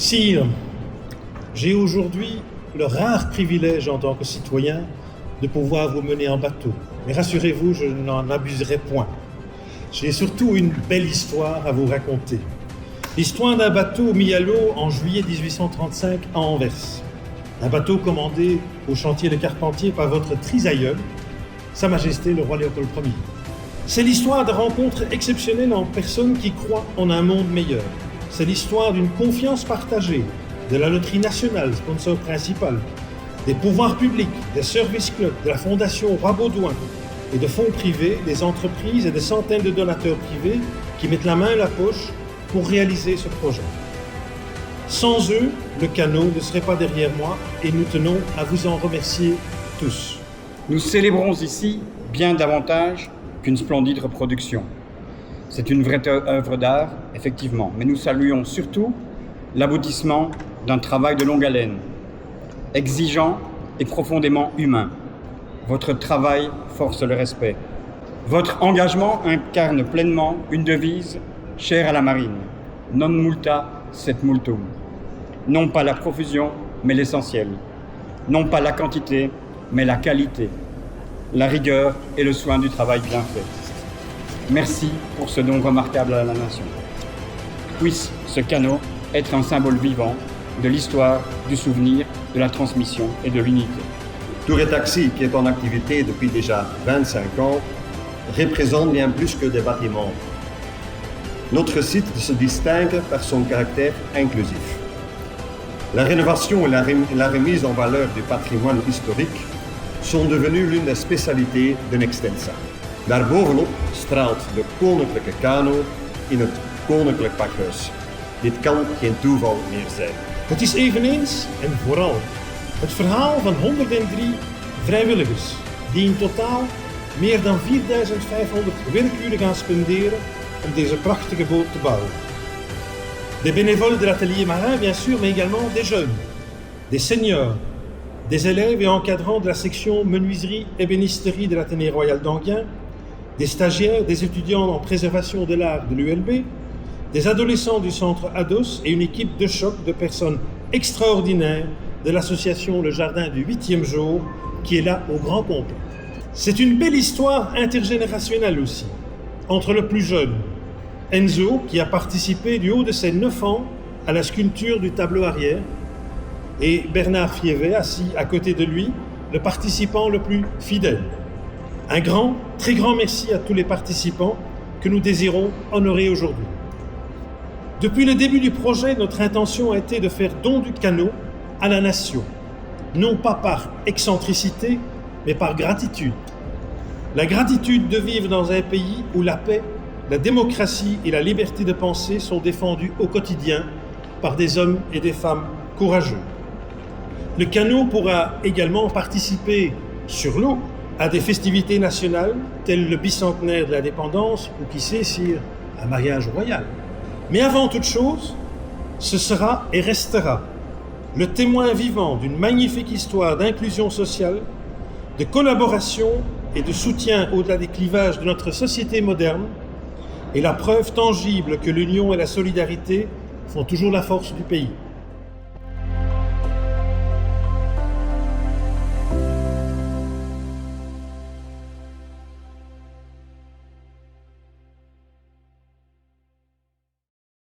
Sire, j'ai aujourd'hui le rare privilège en tant que citoyen de pouvoir vous mener en bateau. Mais rassurez-vous, je n'en abuserai point. J'ai surtout une belle histoire à vous raconter. L'histoire d'un bateau mis à l'eau en juillet 1835 à Anvers. Un bateau commandé au chantier de Carpentier par votre trisaïeul, Sa Majesté le roi Léopold Ier. C'est l'histoire de rencontres exceptionnelles en personnes qui croient en un monde meilleur. C'est l'histoire d'une confiance partagée, de la loterie nationale, sponsor principal, des pouvoirs publics, des service clubs, de la fondation Roi Baudouin et de fonds privés, des entreprises et des centaines de donateurs privés qui mettent la main à la poche pour réaliser ce projet. Sans eux, le canot ne serait pas derrière moi et nous tenons à vous en remercier tous. Nous célébrons ici bien davantage qu'une splendide reproduction. C'est une vraie œuvre d'art, effectivement, mais nous saluons surtout l'aboutissement d'un travail de longue haleine, exigeant et profondément humain. Votre travail force le respect. Votre engagement incarne pleinement une devise chère à la marine, non multa sed multum. Non pas la profusion, mais l'essentiel. Non pas la quantité, mais la qualité. La rigueur et le soin du travail bien fait. Merci pour ce don remarquable à la nation. Puisse ce canot être un symbole vivant de l'histoire, du souvenir, de la transmission et de l'unité. Tour et Taxi, qui est en activité depuis déjà 25 ans, représente bien plus que des bâtiments. Notre site se distingue par son caractère inclusif. La rénovation et la remise en valeur du patrimoine historique sont devenues l'une des spécialités de Nextensa. Daarbovenop straalt de koninklijke kano in het koninklijk pakhuis. Dit kan geen toeval meer zijn. Het is eveneens en vooral het verhaal van 103 vrijwilligers die in totaal meer dan 4500 werkuren gaan spenderen om deze prachtige boot te bouwen. Des bénévoles de l'atelier marin, bien sûr, mais également des jeunes, des seniors, des élèves et encadrants de la section menuiserie ébénisterie de l'Athénée royal d'Enghien, des stagiaires, des étudiants en préservation de l'art de l'ULB, des adolescents du centre ADOS et une équipe de choc de personnes extraordinaires de l'association Le Jardin du 8e jour qui est là au grand complet. C'est une belle histoire intergénérationnelle aussi, entre le plus jeune, Enzo, qui a participé du haut de ses 9 ans à la sculpture du tableau arrière, et Bernard Fievet, assis à côté de lui, le participant le plus fidèle. Un grand, très grand merci à tous les participants que nous désirons honorer aujourd'hui. Depuis le début du projet, notre intention a été de faire don du canot à la nation, non pas par excentricité, mais par gratitude. La gratitude de vivre dans un pays où la paix, la démocratie et la liberté de penser sont défendues au quotidien par des hommes et des femmes courageux. Le canot pourra également participer sur l'eau à des festivités nationales telles le bicentenaire de l'indépendance ou qui sait si un mariage royal. Mais avant toute chose, ce sera et restera le témoin vivant d'une magnifique histoire d'inclusion sociale, de collaboration et de soutien au-delà des clivages de notre société moderne, et la preuve tangible que l'union et la solidarité font toujours la force du pays.